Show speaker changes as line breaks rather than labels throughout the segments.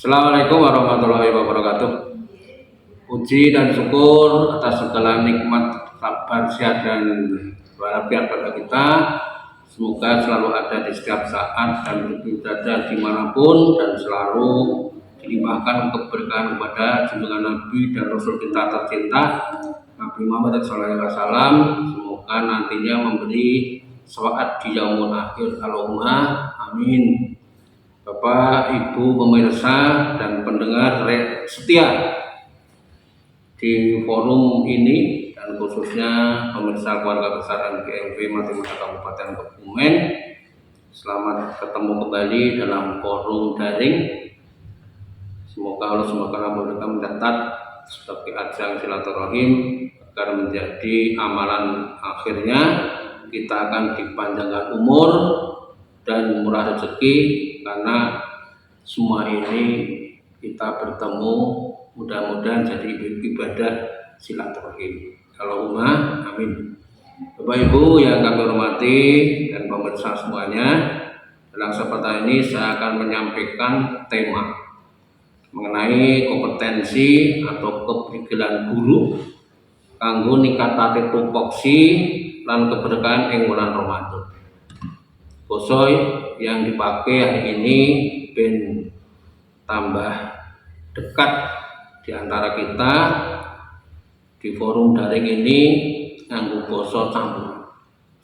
Assalamualaikum warahmatullahi wabarakatuh. Puji dan syukur atas segala nikmat, sabar, sehat dan walafiat pada kita. Semoga selalu ada di setiap saat dan berada dimanapun dan selalu dilimpahkan keberkahan kepada junjungan Nabi dan Rasul kita tercinta Nabi Muhammad SAW. Semoga nantinya memberi syafaat di yaumul akhir. Allahumma amin. Bapak, Ibu, pemirsa dan pendengar setia di forum ini dan khususnya pemirsa keluarga besar GMV Matematika Kabupaten Kebumen. Selamat ketemu kembali dalam forum daring. Semoga Allah SWT mencatat sebagai ajang silaturahim agar menjadi amalan akhirnya kita akan dipanjangkan umur dan murah rezeki, karena semua ini kita bertemu mudah-mudahan jadi ibadah silaturahim. Allahumma amin. Bapak Ibu yang kami hormati dan pemirsa semuanya, dalam kesempatan ini saya akan menyampaikan tema mengenai kompetensi atau keprigelan guru kanggo ningkatake tupoksi lan keberkahan ing bulan Ramadan. Basa yang dipakai hari ini ben tambah dekat di antara kita di forum daring ini nganggo basa campuran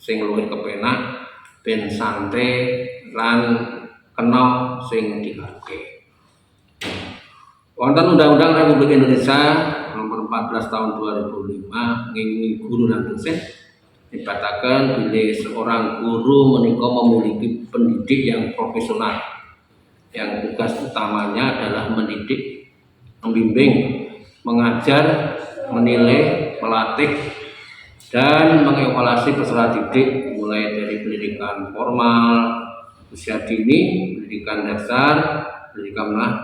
sing luwih kepenak ben santai lan kena sing dihargai. Wonten Undang-Undang Republik Indonesia Nomor 14 Tahun 2005 ngingi guru lan dosen dikatakan bila seorang guru menika memiliki pendidik yang profesional yang tugas utamanya adalah mendidik, membimbing, mengajar, menilai, melatih dan mengevaluasi peserta didik mulai dari pendidikan formal, usia dini, pendidikan dasar, pendidikan menengah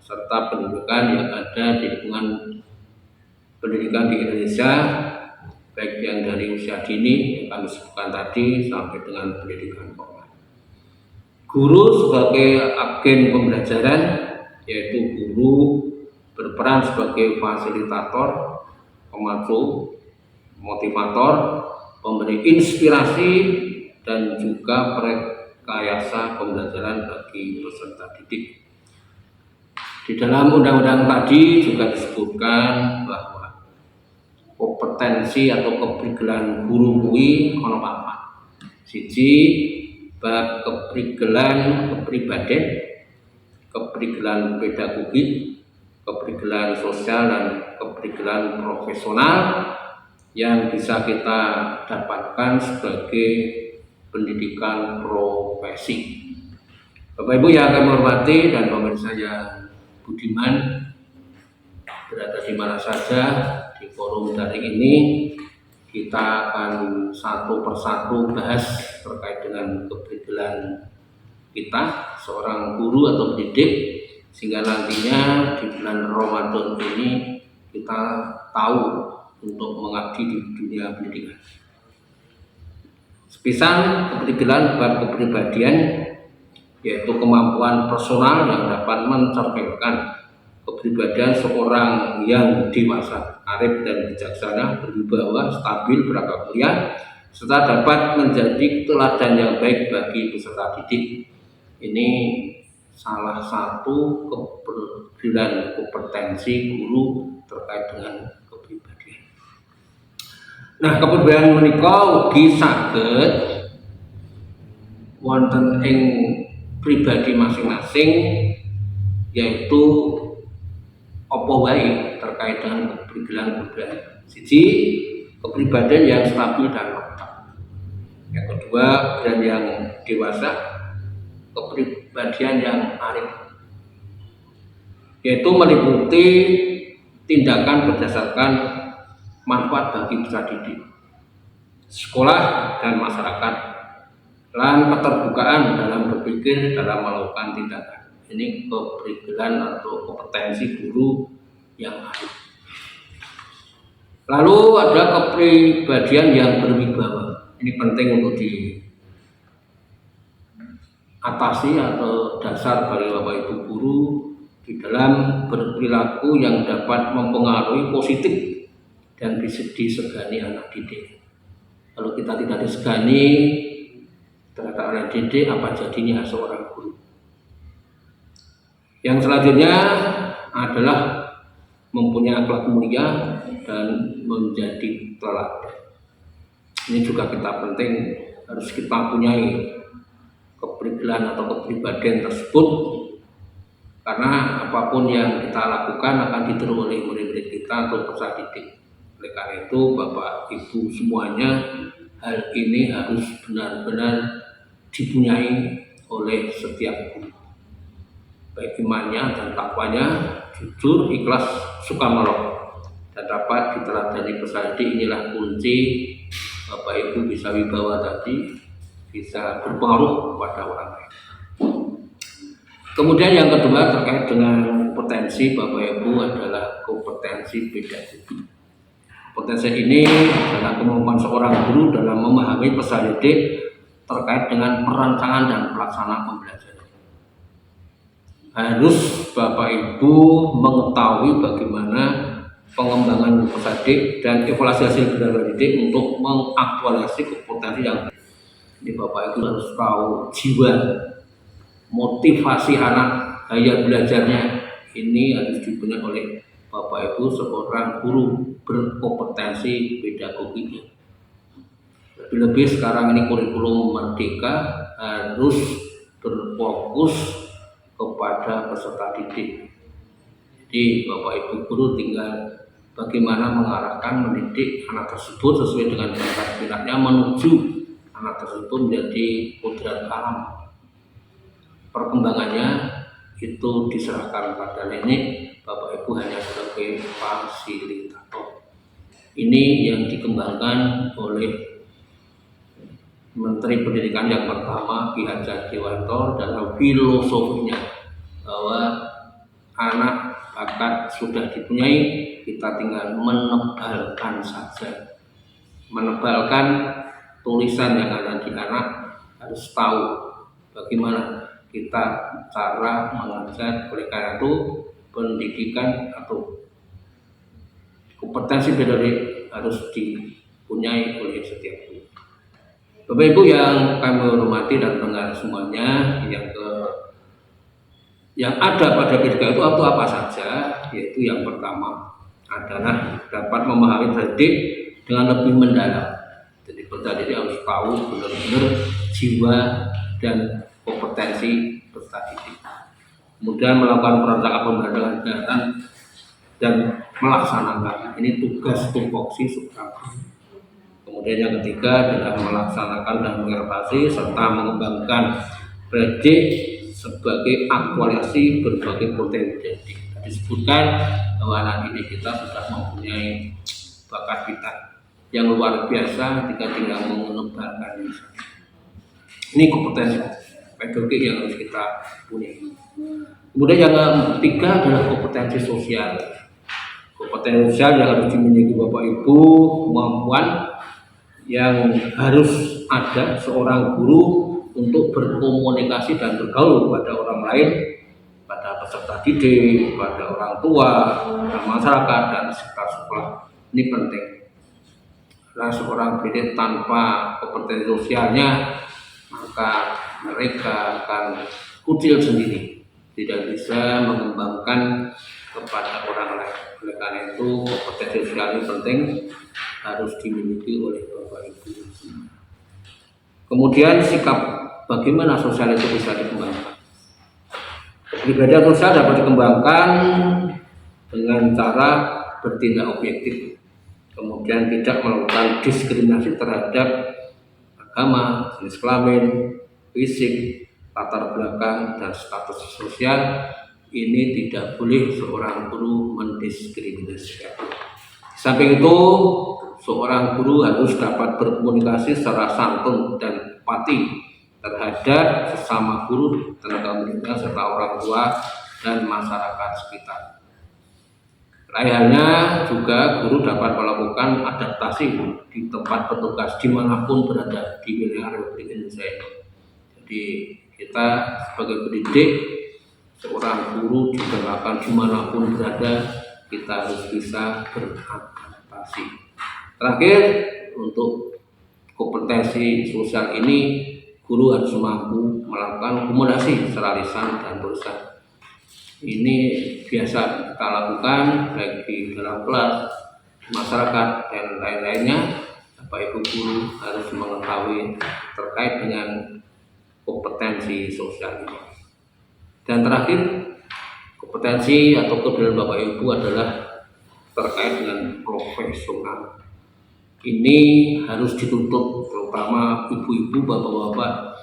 serta pendidikan yang ada di lingkungan pendidikan di Indonesia, baik yang dari usia dini yang kami sebutkan tadi sampai dengan pendidikan formal. Guru sebagai agen pembelajaran, yaitu guru berperan sebagai fasilitator, pemacu, motivator, pemberi inspirasi dan juga perekayasa pembelajaran bagi peserta didik. Di dalam undang-undang tadi juga disebutkan bahwa kompetensi atau keprigelan guru kuwi ana papat. Siji, bab keprigelan kepribadian, keprigelan pedagogik, keprigelan sosial dan keprigelan profesional yang bisa kita dapatkan sebagai pendidikan profesi. Bapak Ibu yang kami hormati dan pemirsa yang budiman berada di mana saja di forum daring ini, kita akan satu persatu bahas terkait dengan keprigelan kita seorang guru atau pendidik, sehingga nantinya di bulan Ramadan ini kita tahu untuk mengabdi di dunia pendidikan. Sepisan keprigelan bab kepribadian, yaitu kemampuan personal yang dapat mencerminkan kepribadian seorang yang dewasa, arif dan bijaksana, berwibawa, stabil, berakhlak mulia, serta dapat menjadi teladan yang baik bagi peserta didik. Ini salah satu keprigelan kompetensi guru terkait dengan kepribadian. Nah, kepribadian menika ugi saged wonten ing pribadi masing-masing, yaitu apa wae terkait dengan keprigelan. Siji, kepribadian yang stabil dan lengkap. Yang kedua, kepribadian yang dewasa, kepribadian yang arif, yaitu meliputi tindakan berdasarkan manfaat bagi peserta didik, sekolah dan masyarakat, dan keterbukaan dalam berpikir dalam melakukan tindakan. Ini keprigelan atau kompetensi guru yang arif. Lalu ada kepribadian yang berwibawa. Ini penting untuk diatasi atau dasar bagi Bapak Ibu guru di dalam berperilaku yang dapat mempengaruhi positif dan bisa disegani anak didik. Kalau kita tidak disegani terhadap anak didik, apa jadinya seorang guru? Yang selanjutnya adalah mempunyai akhlak mulia dan menjadi teladan. Ini juga kita penting, harus kita punyai kepribadian atau kepribadian tersebut, karena apapun yang kita lakukan akan ditiru oleh murid-murid kita atau peserta didik. Oleh karena itu, Bapak Ibu semuanya, hal ini harus benar-benar dipunyai oleh setiap guru, baik imannya dan takwanya, jujur, ikhlas, suka menolong, dan dapat diteladani peserta didik. Inilah kunci Bapak Ibu bisa wibawa tadi, bisa berpengaruh kepada orang lain. Kemudian yang kedua terkait dengan kompetensi Bapak Ibu adalah kompetensi pedagogi. Kompetensi ini adalah kemampuan seorang guru dalam memahami peserta didik terkait dengan perancangan dan pelaksanaan pembelajaran. Harus Bapak Ibu mengetahui bagaimana pengembangan peserta didik dan evaluasi hasil peserta didik untuk mengaktualisasi kompetensi yang ini. Bapak Ibu harus tahu jiwa, motivasi anak, gaya belajarnya. Ini harus dipunyai oleh Bapak Ibu seorang guru berkompetensi pedagoginya. Lebih-lebih sekarang ini kurikulum merdeka harus berfokus kepada peserta didik. Jadi Bapak Ibu guru tinggal bagaimana mengarahkan, mendidik anak tersebut sesuai dengan bakat minatnya menuju anak tersebut menjadi kodrat alam. Perkembangannya itu diserahkan pada nenek, Bapak Ibu hanya sebagai fasilitator. Ini yang dikembangkan oleh Menteri Pendidikan yang pertama, Ki Hajar Dewantara, dalam filosofinya bahwa anak bakat sudah dipunyai, kita tinggal menebalkan saja. Menebalkan tulisan yang ada di anak, harus tahu bagaimana kita cara mengajar. Oleh karena itu pendidikan atau kompetensi pedagogik harus dipunyai oleh setiap guru. Bapak Ibu yang kami hormati dan dengar semuanya, yang ada pada pendidikan itu apa saja, yaitu yang pertama adalah dapat memahami didik dengan lebih mendalam. Jadi peserta didik harus tahu benar-benar jiwa dan kompetensi peserta didik. Kemudian melakukan perancangan pembelajaran dan melaksanakan. Ini tugas tupoksi seorang guru. Kemudian yang ketiga adalah melaksanakan dan mengevaluasi serta mengembangkan predik sebagai aktualisasi berbagai potensi. Disebutkan bahwa anak didik kita sudah mempunyai bakat kita yang luar biasa ketika tinggal mengembangkan. Ini kompetensi pedagogik yang harus kita punya. Kemudian yang ketiga adalah kompetensi sosial. Kompetensi sosial yang harus dimiliki Bapak Ibu, kemampuan yang harus ada seorang guru untuk berkomunikasi dan bergaul pada orang lain, pada peserta didik, pada orang tua, pada masyarakat dan sekitar sekolah. Ini penting. Karena seorang pendidik tanpa kompetensi sosialnya, maka mereka akan kucil sendiri, tidak bisa mengembangkan kepada orang lain. Oleh karena itu kompetensi sosial ini penting, harus dimiliki oleh Bapak Ibu. Kemudian sikap, bagaimana sosial itu bisa dikembangkan. Kepribadian sosial dapat dikembangkan dengan cara bertindak objektif, kemudian tidak melakukan diskriminasi terhadap agama, jenis kelamin, fisik, latar belakang, dan status sosial. Ini tidak boleh seorang guru mendiskriminasikan. Samping itu, seorang guru harus dapat berkomunikasi secara santun dan empati terhadap sesama guru, tenaga pendidik, serta orang tua dan masyarakat sekitar. Lainnya juga guru dapat melakukan adaptasi di tempat bertugas dimanapun berada di wilayah Republik Indonesia. Jadi kita sebagai pendidik seorang guru digerakkan dimanapun berada, kita harus bisa beradaptasi. Terakhir, untuk kompetensi sosial ini, guru harus mampu melakukan komunikasi secara lisan dan tulisan. Ini biasa kita lakukan baik di dalam kelas, masyarakat, dan lain-lainnya. Bapak Ibu guru harus mengetahui terkait dengan kompetensi sosial ini. Dan terakhir, kompetensi atau kebenaran Bapak Ibu adalah terkait dengan profesional. Ini harus dituntut terutama ibu-ibu, bapak-bapak,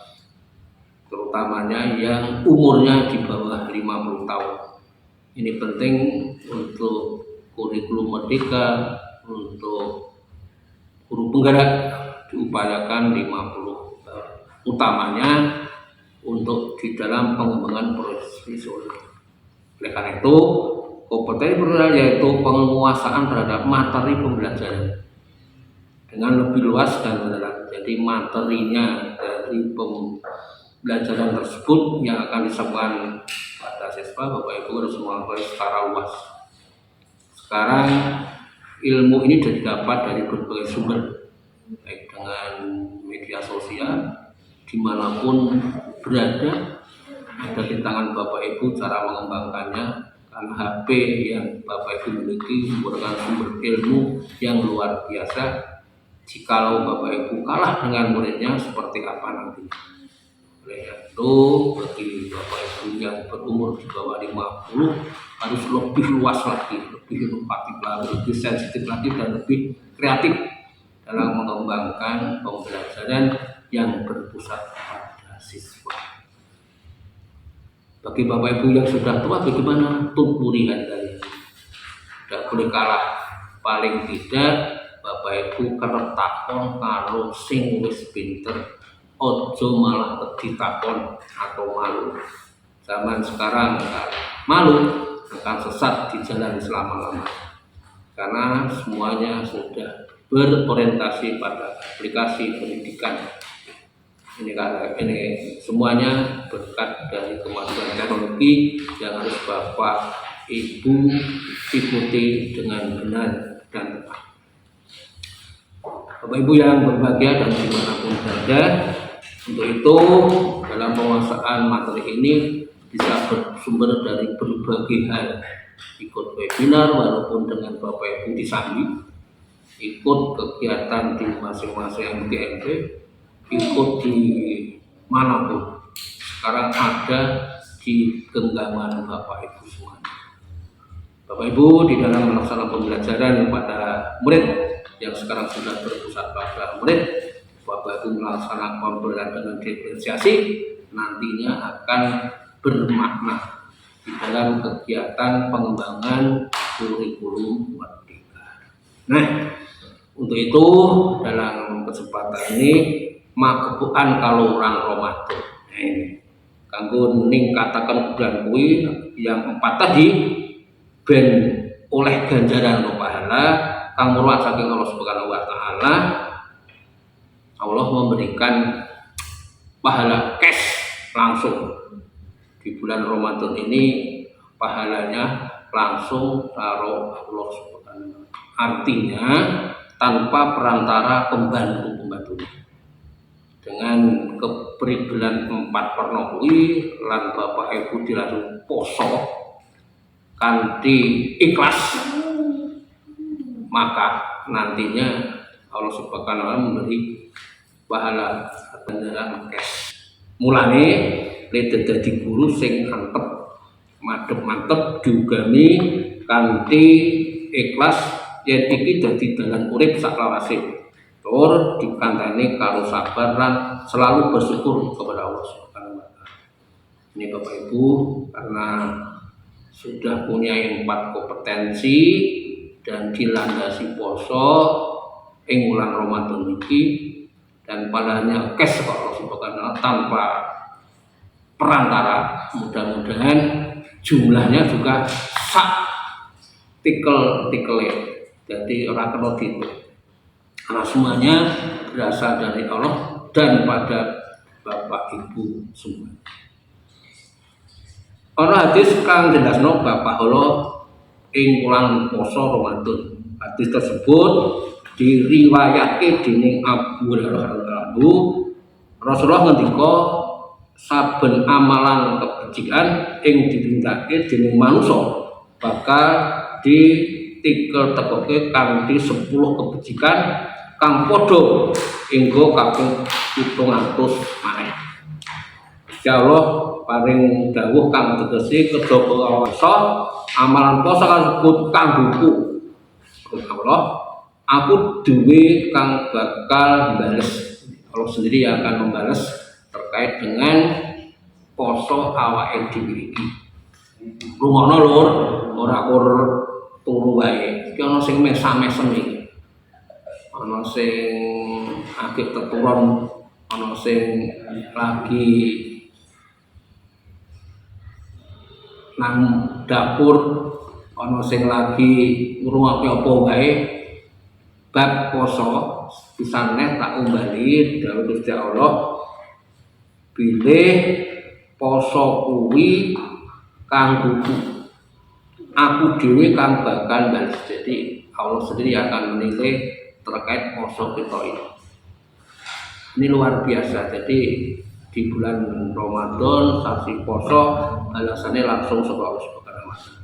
terutamanya yang umurnya di bawah 50 tahun. Ini penting untuk kurikulum merdeka, untuk guru penggerak diupayakan 50 tahun. Utamanya untuk di dalam pengembangan profesional. Oleh karena itu, kompetensi profesional yaitu penguasaan terhadap materi pembelajaran dengan lebih luas dan mendalam. Jadi materinya dari pembelajaran tersebut yang akan disampaikan pada siswa, Bapak Ibu harus mengetahui secara luas. Sekarang ilmu ini didapat dari berbagai sumber, baik dengan media sosial, dimanapun berada, ada di tangan Bapak Ibu cara mengembangkannya. Karena HP yang Bapak Ibu miliki merupakan sumber ilmu yang luar biasa. Jikalau Bapak Ibu kalah dengan muridnya, seperti apa nanti? Oleh itu, bagi Bapak Ibu yang berumur di bawah 50 harus lebih luas lagi, lebih inovatif lagi, lebih sensitif lagi, dan lebih kreatif dalam mengembangkan pembelajaran yang berpusat pada siswa. Bagi Bapak Ibu yang sudah tua, bagaimana tumpurian kalian? Tidak boleh kalah. Paling tidak Bapak Ibu kerep takon karo sing wis pinter, ojo malah ditakon atau malu. Zaman sekarang malu akan sesat di jalan selama-lamanya, karena semuanya sudah berorientasi pada aplikasi pendidikan. Ini semuanya berkat dari kemajuan teknologi yang harus Bapak Ibu ikuti dengan benar dan tepat. Bapak Ibu yang berbahagia dan dimanapun berada, untuk itu dalam penguasaan materi ini bisa bersumber dari berbagai hal. Ikut webinar walaupun dengan Bapak Ibu di Sambi, ikut kegiatan di masing-masing MGMP, ikut di manapun. Sekarang ada di genggaman Bapak Ibu semuanya. Bapak Ibu di dalam melaksanakan pembelajaran pada murid yang sekarang sudah berpusat pada murid, Bapak Ibu melaksanakan pembelajaran dengan diferensiasi, nantinya akan bermakna di dalam kegiatan pengembangan kurikulum merdeka. Nah, untuk itu dalam kesempatan ini magepukan kalau orang Ramadan. Nah, ini kanggo ningkataken kebudayan kuwi yang 4 tadi ben oleh ganjaran atau pahala kang murwat saking Allah Subhanahu wa taala. Allah memberikan pahala cash langsung di bulan Ramadan ini, pahalanya langsung karo Allah Subhanahu. Artinya tanpa perantara pembantu. Dengan keprigelan 4 perno kuwi lan Bapak Ibu dilangsung poso kanthi ikhlas, maka nantinya Allah Subhanahu wa taala memberi pahala ganjaran cash. Mulane nek dadi guru sing antep mantep diugami kanthi ikhlas, yen iki dadi dalan urip saklawase. Tur dikantani karo sabar lan selalu bersyukur kepada Allah Subhanahu wa taala. Ini Bapak Ibu, karena sudah punya 4 kompetensi dan dilandasi poso ing wulan Ramadan iki, dan pahalanya cash kok Allah Subhanahu wa taala tanpa perantara. Mudah-mudahan jumlahnya juga sak tikel-tikele, jadi ora kena dihitung. Karena semuanya berasal dari Allah dan pada Bapak Ibu semua. Ana hadis kang jelasno bab pahala ing wulan poso Ramadan. Hadis tersebut diriwayatke dening Abu Hurairah radhiyallahu anhu. Rasulullah ngendika saben amalan kebajikan ing ditindakake dening manungsa bakal ditikel tekoke kanthi 10 kebajikan kang padha enggo kaping 700 maneh. Insyaallah paring dawuh kang tegese kedha poso amalan poso kasebut kanggoku. Allah, aku duwe kang bakal bales. Allah sendiri yang akan membalas terkait dengan poso awake dhewe iki. Rungokno lur, ora kur turu wae. Iki ana sing mesam-mesem iki. Ana sing akeh teturon, ana sing lagi nang dapur, ana sing lagi ngrungokke apa wae bab poso. Pisane tak umbali dawuh Gusti Allah, pilih poso kuwi kanggoku, aku dhewe kang bakal balas. Jadi Allah sendiri akan menilai terkait poso kita ini. Ini luar biasa. Jadi di bulan Ramadan sasi poso balasannya langsung saka Allah Subhanahu wa taala.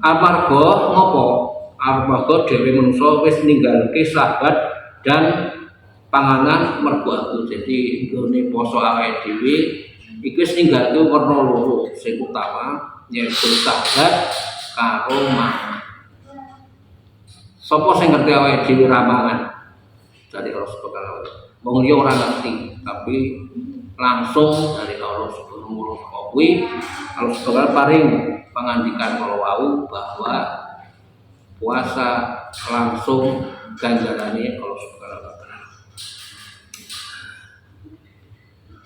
Amarga ngopo? Amarga dhewe manungsa wis ninggalke sahabat dan panganan mergo aku. Jadi nggone poso awake dhewe iki wis ninggalke werna loro sing utama yaitu sahabat karo mangan. Sapa sing ngerti awake dhewe ra mangan? Dari Allah Subhanahu wa taala. Wong liya ora ngerti, tapi langsung dari Allah Subhanahu wa taala kuwi Allah Subhanahu paring pangandikan kalau wau bahwa puasa langsung ganjarane Allah Subhanahu wa taala.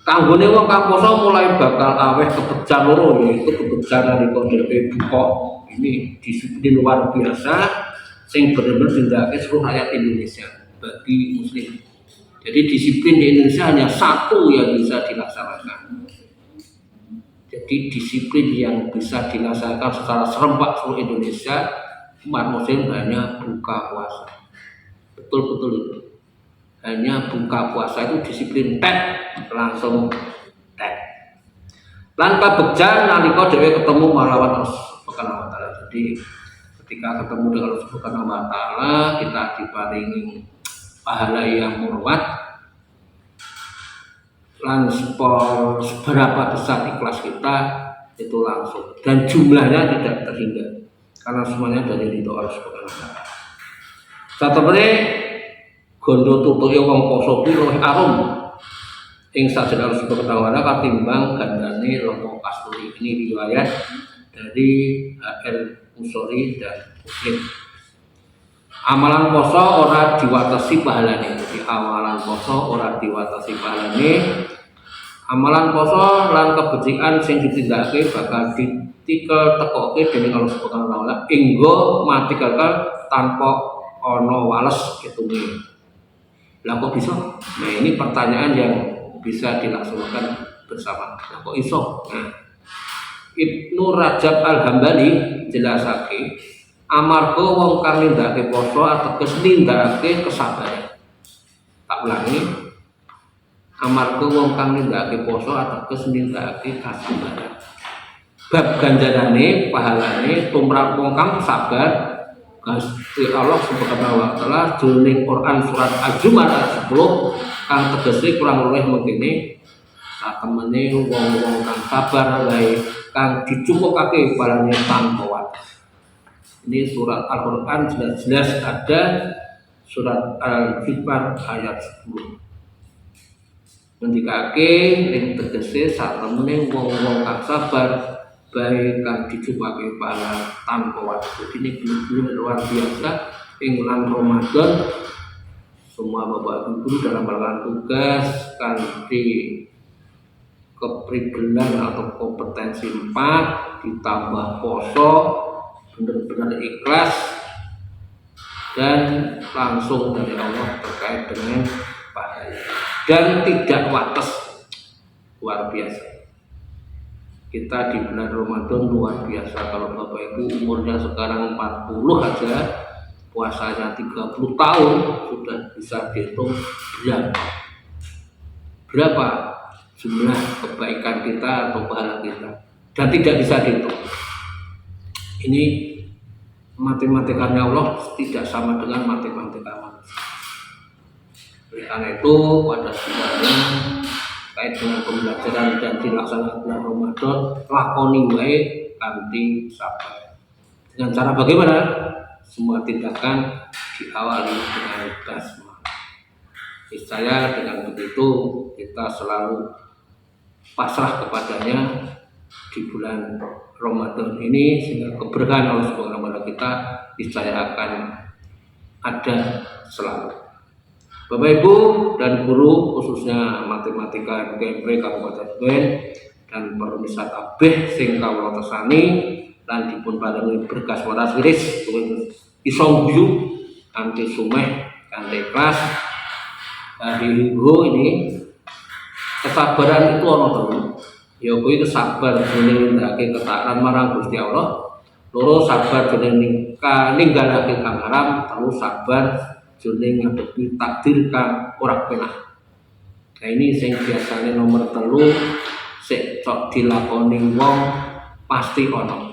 Kanggone wong kang poso mulai bakal aweh kebejan loro, yaitu kebejan nalika dhewe buka. Ini disiplin luar biasa sing bener-bener tindakake seluruh rakyat Indonesia bagi muslim. Jadi disiplin di Indonesia hanya satu yang bisa dilaksanakan. Jadi disiplin yang bisa dilaksanakan secara serempak seluruh Indonesia umat muslim hanya buka puasa. Betul-betul itu. Hanya buka puasa itu disiplin langsung tek. Lan kabegjan nalika dhewe ketemu malawan Allah Subhanahu wa taala. Jadi ketika ketemu dengan Allah Subhanahu wa taala kita diparingi pahala yang murwat lan seberapa besar ikhlas kita itu langsung dan jumlahnya tidak terhingga karena semuanya dari ridho Allah Subhanahu wa taala. Satemene gondo tutuke wong poso kuwi luwih arum ing sajane Allah Subhanahu wa taala katimbang gandane lemah kasturi. Ini riwayat dari Al Musori dan Muslim. Amalan poso ora diwatesi pahalane. Jadi amalan poso ora diwatesi pahalane. Amalan poso lan kebajikan sing ditindakake bakal ditikel tekoke dening Allah Subhanahu wa taala enggo mati kakal tanpa ana wales ketunge. Lah kok bisa? Nah, ini pertanyaan yang bisa dilaksanakan bersama. Lah kok iso? Nah, Ibnu Rajab Al-Hambali jelasake amarga wong kang nindakake poso ateges nindakake kesabaran. Tak ulangi. Amarga wong kang nindakake poso ateges nindakake kesabaran. Bab ganjarane pahalane tumrap wong kang sabar Gusti Allah Subhanahu wa taala jroning Quran surat Al-Zumar ayat 10 kang tegese kurang luwih mengkene satemene wong-wong kang sabar wae kang dicukupake balane tanpa wates. Ini surat Al-Quran jelas-jelas ada surat Al-Zumar ayat 10. Mendikake ning tegese satemene wong-wong kang sabar baik kang dijupake pahala tanpa wates. Ini benar-benar luar biasa ing bulan Ramadan. Semua bapak ibu guru dalam melakukan tugas kanthi kepribelan atau kompetensi 4 ditambah poso benar-benar ikhlas dan langsung dari Allah terkait dengan pahala dan tidak wates. Luar biasa. Kita di bulan Ramadan luar biasa. Kalau Bapak Ibu umurnya sekarang 40 aja, puasanya 30 tahun, sudah bisa dihitung berapa jumlah kebaikan kita atau pahala kita, dan tidak bisa dihitung. Ini matematikanya Allah tidak sama dengan matematika manusia. Oleh karena itu pada semuanya kait dengan pembelajaran dan dilaksanakan bulan Ramadan, lakoni wae kanthi sabar. Dengan cara bagaimana? Semua tindakan diawali dengan basmalah. Saya dengan begitu kita selalu pasrah kepadanya di bulan Ramadan ini, sehingga keberkahan Allah Subhanahu wa taala kita niscaya akan ada selalu. Bapak Ibu dan guru khususnya matematika MGMP Kabupaten Ben dan permisah kabeh sing kawula tesani lan dipun paringi berkas waras wiris iso guyu kanthi sumeh kanthi ikhlas. Dari ini kesabaran itu ana telu. Ya kuwi kesabar dene nindakake ketaatan marang Gusti Allah, loro sabar dene ninggalake kang haram, telu sabar jroning ngadepi takdir kang ora penak. Nah ini sing biasanya nomor telu sik cok dilakoni wong pasti ono.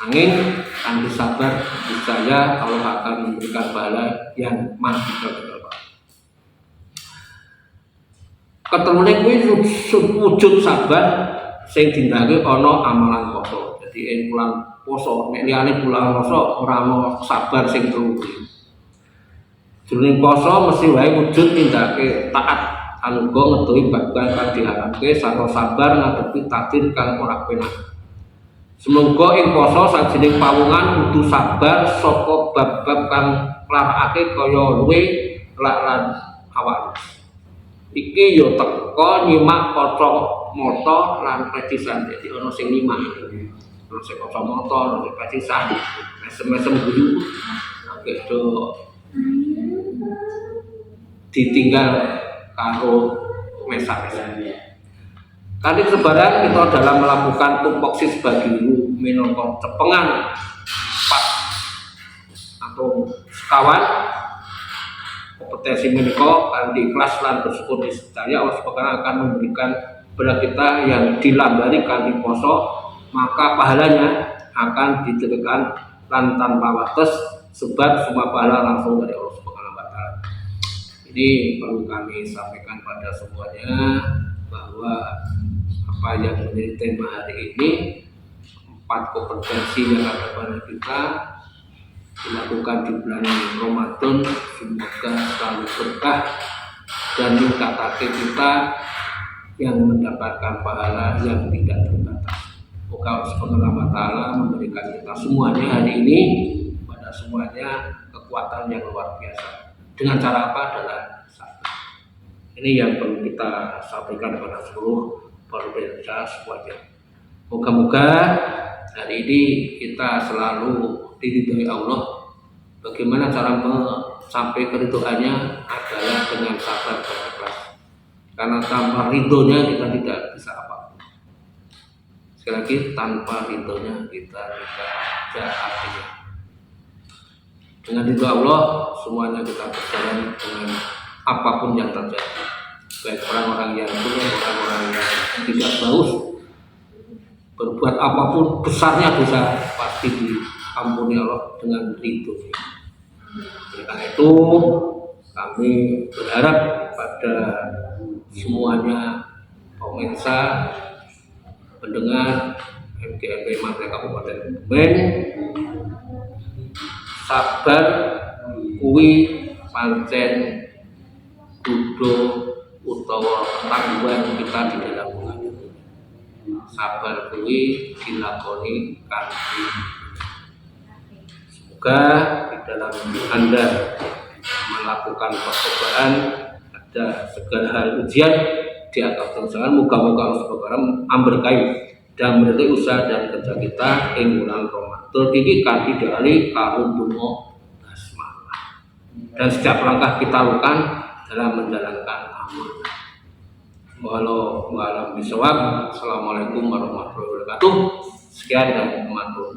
Angin kanthi sabar niscaya Allah akan memberikan pahala yang maksimal. Ketelune kuwi wujud sabar sing dindakake ana amalan poso. Jadi ing bulan poso, nek liyane bulan poso ora ana sabar sing telu. Jroning poso mesti wae wujud nindakake taat anuga ngedohi babagan kang diharamke sarta sabar ngadepi takdir kang ora penak. Semoga ing poso sajening pawungan kudu sabar saka bab-bab kang larakake kaya luwe lan awak. Iki yo teko nyimak kacamata lan pecisan. Jadi ana sing nyimak, ana sing kacamata, ana sing pecisan, mesem-mesem guyu. Agek do ditinggal karo mesa-mesa. Kanthi sebaran kita dalam melakukan tupoksis bagi minangka cepengan atau sekawan kompetensi menika kanthi ikhlas lan bersyukur niscaya Allah Subhanahu akan memberikan kepada kita yang dilambari kanthi poso, maka pahalanya akan didekatkan lan tanpa batas sebab semua pahala langsung dari Allah Subhanahu wa taala. Ini perlu kami sampaikan pada semuanya bahwa apa yang menjadi tema hari ini 4 kompetensi yang ada pada kita dilakukan di bulan Ramadan, semoga selalu berkah dan meningkatkan kita yang mendapatkan pahala yang tidak terbatas. Semoga Allah Subhanahu wa taala memberikan kita semuanya hari ini, pada semuanya kekuatan yang luar biasa. Dengan cara apa? Adalah sabar. Ini yang perlu kita sampaikan kepada seluruh pemirsa semuanya. Moga-moga hari ini kita selalu diridhoi Allah. Bagaimana cara sampai keridhoannya adalah dengan sabar dan ikhlas. Karena tanpa ridhonya kita tidak bisa apa-apa. Sekali lagi, tanpa ridhonya kita tidak ada artinya. Dengan ridho Allah semuanya kita berjalan dengan apapun yang terjadi. Baik orang-orang yang punya, orang-orang yang tidak baus, berbuat apapun besarnya dosa pasti diampuni Allah dengan ridho. Karena itu kami berharap pada semuanya pemirsa pendengar MGMP Matre Kabupaten Ben, sabar kuwi pancen kudu utawa tanggungan kita di dalam bulan. Sabar kuwi dilakoni kanthi. Semoga di dalam Anda melakukan percobaan ada segala hal ujian di atas tangan. Moga-moga Allah Subhanahu memberkahi dan meridhoi usaha dan kerja kita ing bulan Ramadan iki kanthi dalih karo donga basmalah. Dan setiap langkah kita lakukan dalam menjalankan amanah. Walau bisawab. Assalamualaikum warahmatullahi wabarakatuh. Sekian dan matur.